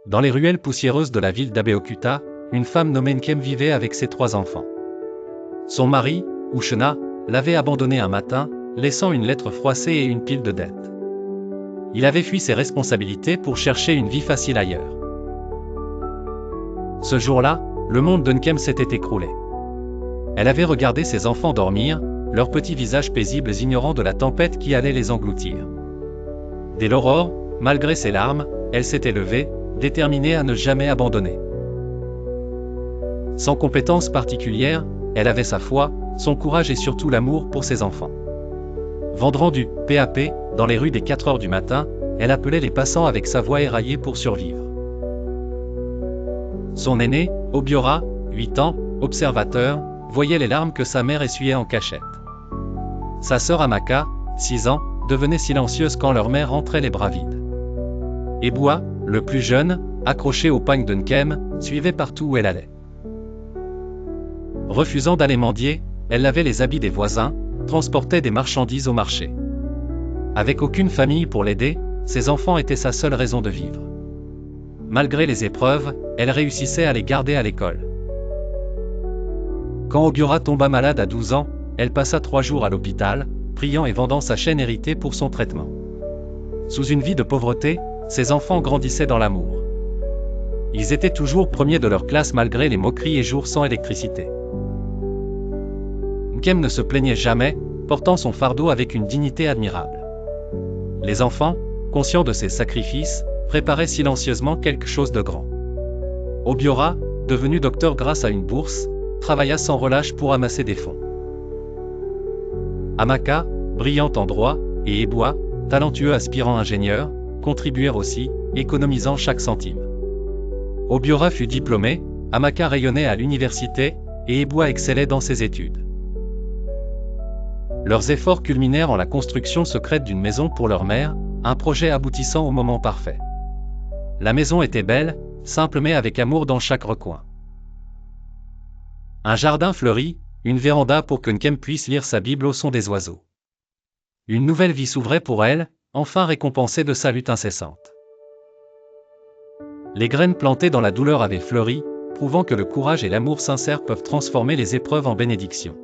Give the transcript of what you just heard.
Dans les ruelles poussiéreuses de la ville d'Abeokuta, une femme nommée Nkem vivait avec ses 3 enfants. Son mari, Uchenna, l'avait abandonnée un matin, laissant une lettre froissée et une pile de dettes. Il avait fui ses responsabilités pour chercher une vie facile ailleurs. Ce jour-là, le monde de Nkem s'était écroulé. Elle avait regardé ses enfants dormir, leurs petits visages paisibles ignorant de la tempête qui allait les engloutir. Dès l'aurore, malgré ses larmes, elle s'était levée, déterminée à ne jamais abandonner. Sans compétence particulière, elle avait sa foi, son courage et surtout l'amour pour ses enfants. Vendant du PAP dans les rues dès 4 heures du matin, elle appelait les passants avec sa voix éraillée pour survivre. Son aîné, Obiora, 8 ans, observateur, voyait les larmes que sa mère essuyait en cachette. Sa sœur Amaka, 6 ans, devenait silencieuse quand leur mère rentrait les bras vides. Ebua, le plus jeune, accroché au pagne de Nkem, suivait partout où elle allait. Refusant d'aller mendier, elle lavait les habits des voisins, transportait des marchandises au marché. Avec aucune famille pour l'aider, ses enfants étaient sa seule raison de vivre. Malgré les épreuves, elle réussissait à les garder à l'école. Quand Obiora tomba malade à 12 ans, elle passa 3 jours à l'hôpital, priant et vendant sa chaîne héritée pour son traitement. Sous une vie de pauvreté, ses enfants grandissaient dans l'amour. Ils étaient toujours premiers de leur classe malgré les moqueries et jours sans électricité. Nkem ne se plaignait jamais, portant son fardeau avec une dignité admirable. Les enfants, conscients de ses sacrifices, préparaient silencieusement quelque chose de grand. Obiora, devenu docteur grâce à une bourse, travailla sans relâche pour amasser des fonds. Amaka, brillante en droit, et Ebua, talentueux aspirant ingénieur, contribuèrent aussi, économisant chaque centime. Obiora fut diplômé, Amaka rayonnait à l'université, et Ebua excellait dans ses études. Leurs efforts culminèrent en la construction secrète d'une maison pour leur mère, un projet aboutissant au moment parfait. La maison était belle, simple mais avec amour dans chaque recoin. Un jardin fleuri, une véranda pour que Nkem puisse lire sa Bible au son des oiseaux. Une nouvelle vie s'ouvrait pour elle, enfin récompensée de sa lutte incessante. Les graines plantées dans la douleur avaient fleuri, prouvant que le courage et l'amour sincère peuvent transformer les épreuves en bénédictions.